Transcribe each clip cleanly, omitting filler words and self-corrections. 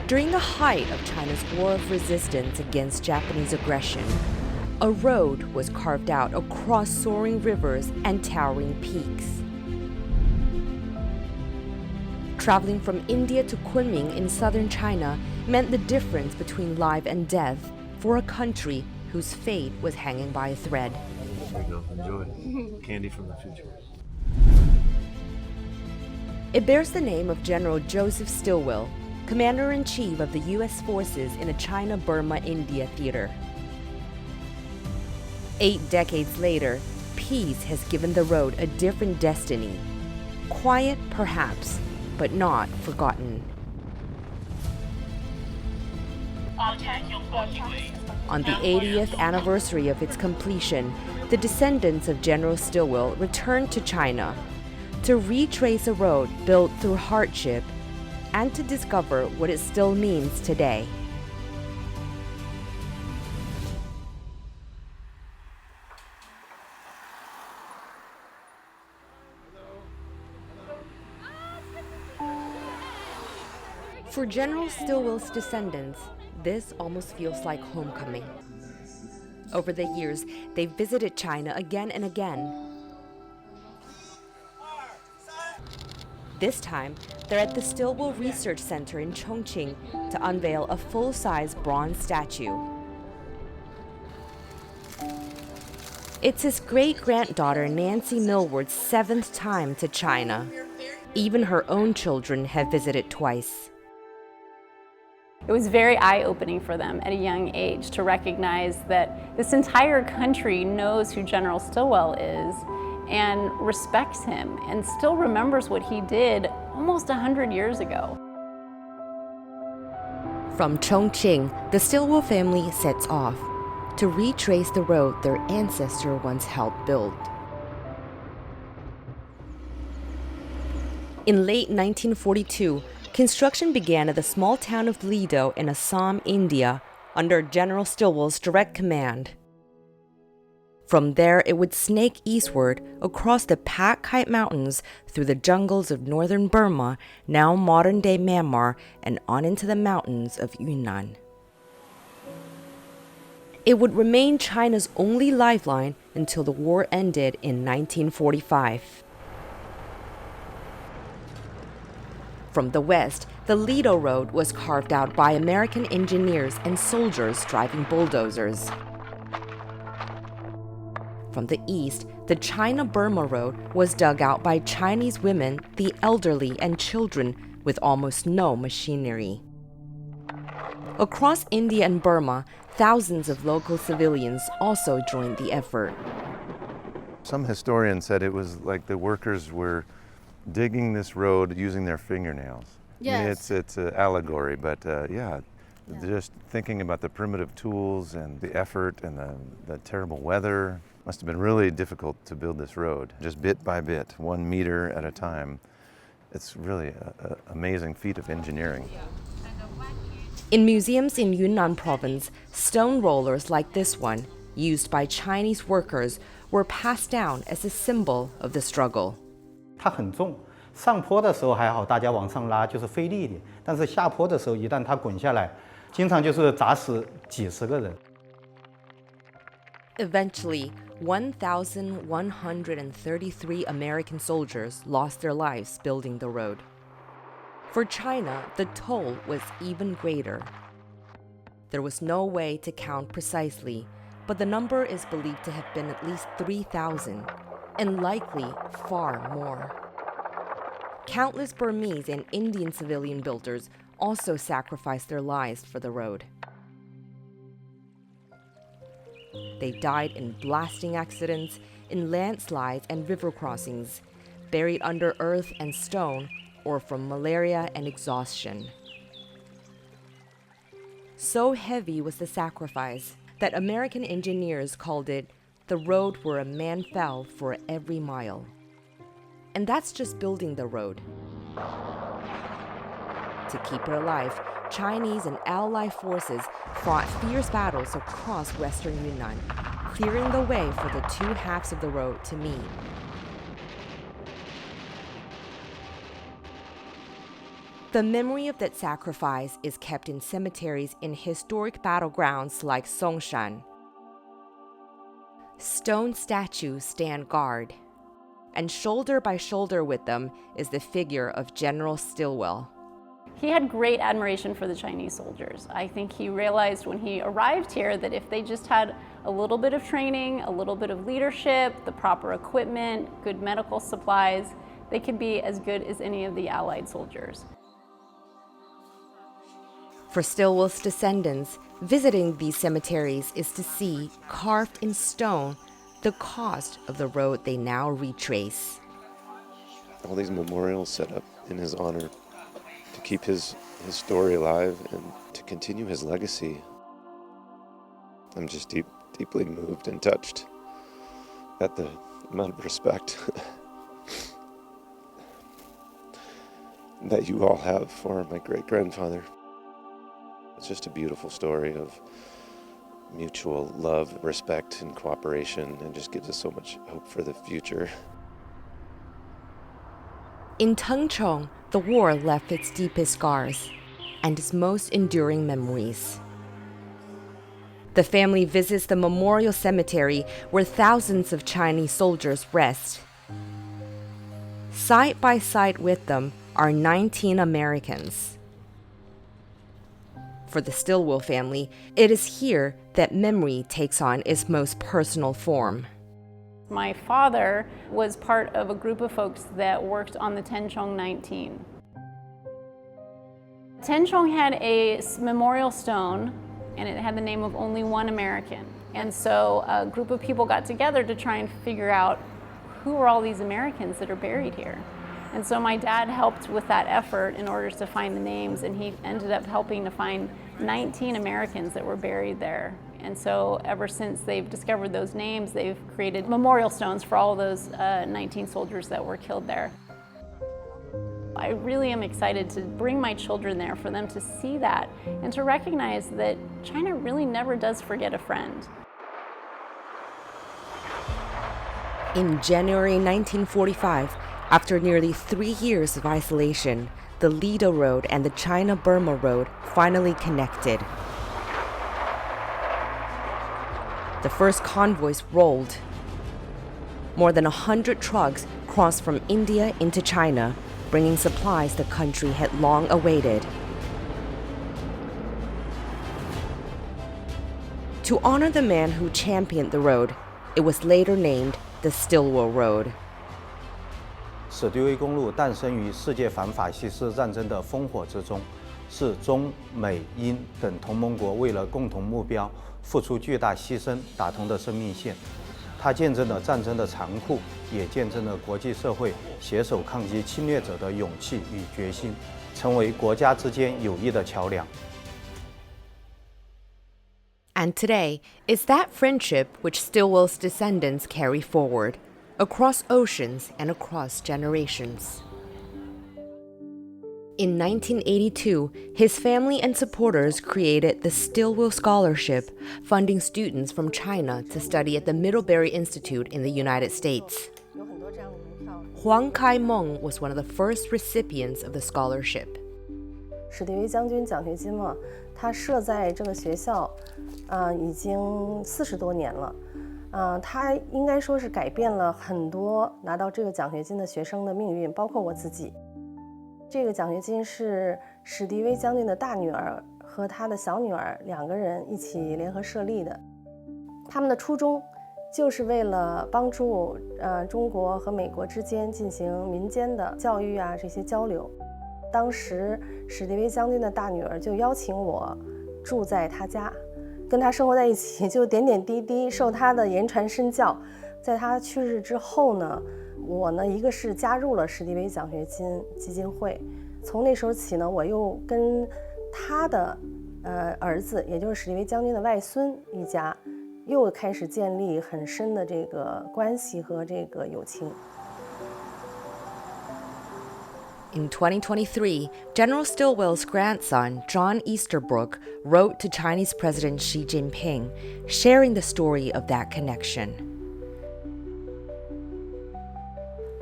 During the height of China's war of resistance against Japanese aggression, a road was carved out across soaring rivers and towering peaks. Traveling from India to Kunming in southern China meant the difference between life and death for a country whose fate was hanging by a thread. There you go, enjoy. Candy from the future. It bears the name of General Joseph Stilwell, Commander-in-Chief of the U.S. forces in the China-Burma-India theater. 8 decades later, peace has given the road a different destiny. Quiet, perhaps, but not forgotten. On the 80th anniversary of its completion, the descendants of General Stilwell returned to China to retrace a road built through hardship and to discover what it still means today. For General Stilwell's descendants, this almost feels like homecoming. Over the years, they've visited China again and again. This time, they're at the Stilwell Research Center in Chongqing to unveil a full-size bronze statue. It's his great-granddaughter Nancy Millward's 7th time to China. Even her own children have visited twice. It was very eye-opening for them at a young age to recognize that this entire country knows who General Stilwell is and respects him and still remembers what he did almost 100 years ago. From Chongqing, the Stilwell family sets off to retrace the road their ancestor once helped build. In late 1942, construction began at the small town of Lido in Assam, India, under General Stilwell's direct command. From there, it would snake eastward across the Pat Kite Mountains through the jungles of northern Burma, now modern-day Myanmar, and on into the mountains of Yunnan. It would remain China's only lifeline until the war ended in 1945. From the west, the Lido Road was carved out by American engineers and soldiers driving bulldozers. From the east, the China-Burma Road was dug out by Chinese women, the elderly, and children with almost no machinery. Across India and Burma, thousands of local civilians also joined the effort. Some historians said it was like the workers were digging this road using their fingernails. Yes. I mean, it's an allegory, but just thinking about the primitive tools and the effort and the terrible weather. Must have been really difficult to build this road, just bit by bit, 1 meter at a time. It's really an amazing feat of engineering. In museums in Yunnan province, stone rollers like this one, used by Chinese workers, were passed down as a symbol of the struggle. 它很重，上坡的时候还好，大家往上拉就是费力一点，但是下坡的时候，一旦它滚下来，经常就是砸死几十个人。 Eventually, 1,133 American soldiers lost their lives building the road. For China, the toll was even greater. There was no way to count precisely, but the number is believed to have been at least 3,000, and likely far more. Countless Burmese and Indian civilian builders also sacrificed their lives for the road. They died in blasting accidents, in landslides and river crossings, buried under earth and stone, or from malaria and exhaustion. So heavy was the sacrifice that American engineers called it the road where a man fell for every mile. And that's just building the road. To keep it alive, Chinese and Allied forces fought fierce battles across western Yunnan, clearing the way for the two halves of the road to meet. The memory of that sacrifice is kept in cemeteries in historic battlegrounds like Songshan. Stone statues stand guard, and shoulder by shoulder with them is the figure of General Stilwell. He had great admiration for the Chinese soldiers. I think he realized when he arrived here that if they just had a little bit of training, a little bit of leadership, the proper equipment, good medical supplies, they could be as good as any of the Allied soldiers. For Stilwell's descendants, visiting these cemeteries is to see, carved in stone, the cost of the road they now retrace. All these memorials set up in his honor to keep his story alive and to continue his legacy. I'm just deeply moved and touched at the amount of respect that you all have for my great-grandfather. It's just a beautiful story of mutual love, respect, and cooperation, and just gives us so much hope for the future. In Tengchong, the war left its deepest scars and its most enduring memories. The family visits the memorial cemetery where thousands of Chinese soldiers rest. Side by side with them are 19 Americans. For the Stilwell family, it is here that memory takes on its most personal form. My father was part of a group of folks that worked on the Tengchong 19. Tengchong had a memorial stone, and it had the name of only one American. And so a group of people got together to try and figure out who are all these Americans that are buried here. And so my dad helped with that effort in order to find the names, and he ended up helping to find 19 Americans that were buried there. And so ever since they've discovered those names, they've created memorial stones for all those 19 soldiers that were killed there. I really am excited to bring my children there for them to see that and to recognize that China really never does forget a friend. In January 1945, after nearly 3 years of isolation, the Lido Road and the China-Burma Road finally connected. The first convoys rolled. More than 100 trucks crossed from India into China, bringing supplies the country had long awaited. To honor the man who championed the road, it was later named the Stilwell Road. 史迪威公路诞生于世界反法西斯战争的烽火之中，是中美英等同盟国为了共同目标付出巨大牺牲打通的生命线。它见证了战争的残酷，也见证了国际社会携手抗击侵略者的勇气与决心，成为国家之间友谊的桥梁。And today, it's that friendship which Stilwell's descendants carry forward, across oceans and across generations. In 1982, his family and supporters created the Stilwell Scholarship, funding students from China to study at the Middlebury Institute in the United States. Huang Kai-meng was one of the first recipients of the scholarship. 史迪威将军奖学金嘛，它设在这个学校，已经40多年了。它应该说是改变了很多拿到这个奖学金的学生的命运，包括我自己。这个奖学金是史迪威将军的大女儿和他的小女儿2个人一起联合设立的。他们的初衷就是为了帮助中国和美国之间进行民间的教育啊这些交流。当时史迪威将军的大女儿就邀请我住在他家，跟他生活在一起，就点点滴滴受他的言传身教。在他去世之后呢，我呢一个是加入了史迪威奖学金基金会，从那时候起呢，我又跟他的儿子，也就是史迪威将军的外孙一家，又开始建立很深的这个关系和这个友情。In 2023, General Stilwell's grandson, John Easterbrook, wrote to Chinese President Xi Jinping, sharing the story of that connection.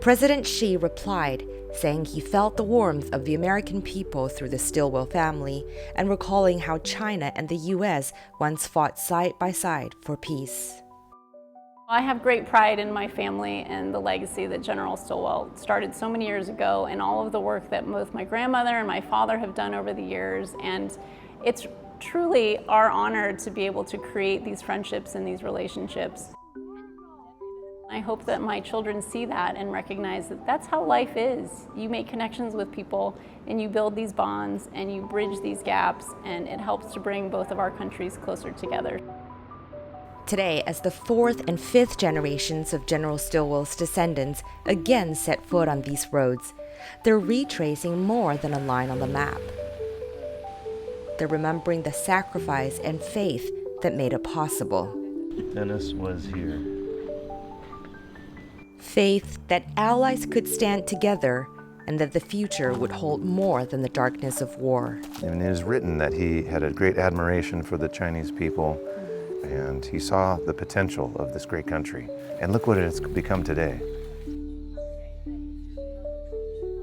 President Xi replied, saying he felt the warmth of the American people through the Stilwell family and recalling how China and the U.S. once fought side by side for peace. I have great pride in my family and the legacy that General Stilwell started so many years ago, and all of the work that both my grandmother and my father have done over the years. And it's truly our honor to be able to create these friendships and these relationships. I hope that my children see that and recognize that that's how life is. You make connections with people and you build these bonds and you bridge these gaps, and it helps to bring both of our countries closer together. Today, as the fourth and fifth generations of General Stilwell's descendants again set foot on these roads, they're retracing more than a line on the map. They're remembering the sacrifice and faith that made it possible. Dennis was here. Faith that allies could stand together and that the future would hold more than the darkness of war. And it is written that he had a great admiration for the Chinese people, and he saw the potential of this great country. And look what it's become today.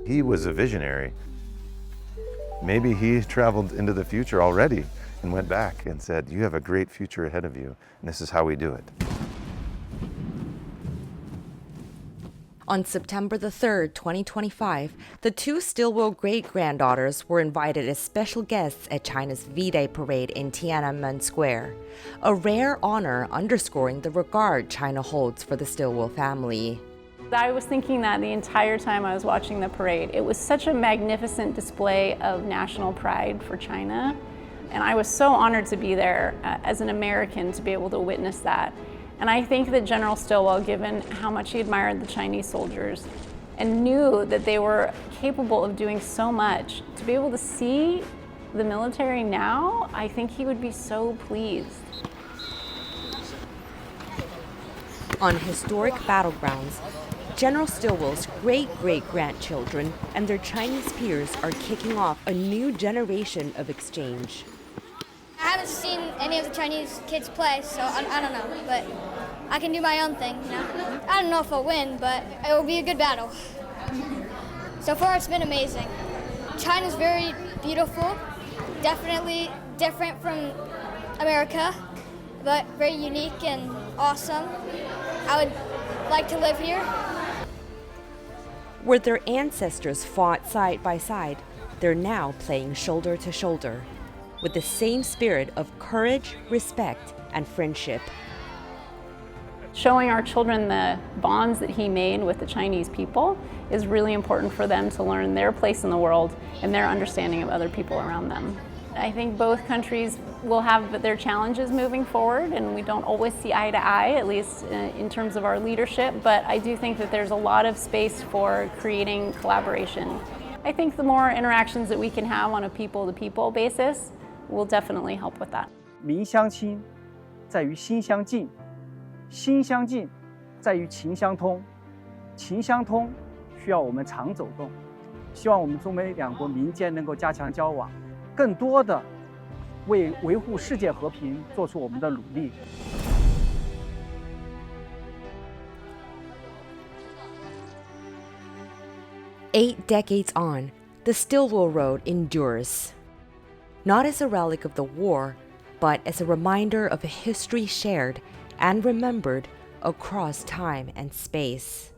He was a visionary. Maybe he traveled into the future already and went back and said, you have a great future ahead of you, and this is how we do it. On September the 3rd, 2025, the two Stilwell great-granddaughters were invited as special guests at China's V-Day parade in Tiananmen Square, a rare honor underscoring the regard China holds for the Stilwell family. I was thinking that the entire time I was watching the parade. It was such a magnificent display of national pride for China, and I was so honored to be there as an American to be able to witness that. And I think that General Stilwell, given how much he admired the Chinese soldiers and knew that they were capable of doing so much, to be able to see the military now, I think he would be so pleased. On historic battlegrounds, General Stilwell's great-great-grandchildren and their Chinese peers are kicking off a new generation of exchange. I haven't seen any of the Chinese kids play, so I don't know, but I can do my own thing, you know? I don't know if I'll win, but it will be a good battle. So far, it's been amazing. China's very beautiful, definitely different from America, but very unique and awesome. I would like to live here. Where their ancestors fought side by side, they're now playing shoulder to shoulder, with the same spirit of courage, respect, and friendship. Showing our children the bonds that he made with the Chinese people is really important for them to learn their place in the world and their understanding of other people around them. I think both countries will have their challenges moving forward, and we don't always see eye to eye, at least in terms of our leadership, but I do think that there's a lot of space for creating collaboration. I think the more interactions that we can have on a people-to-people basis will definitely help with that. 民相亲在于心相近，心相近在于情相通，情相通需要我们常走动。希望我们中美两国民间能够加强交往，更多的为维护世界和平做出我们的努力。8 decades on, the Stilwell Road endures. Not as a relic of the war, but as a reminder of a history shared and remembered across time and space.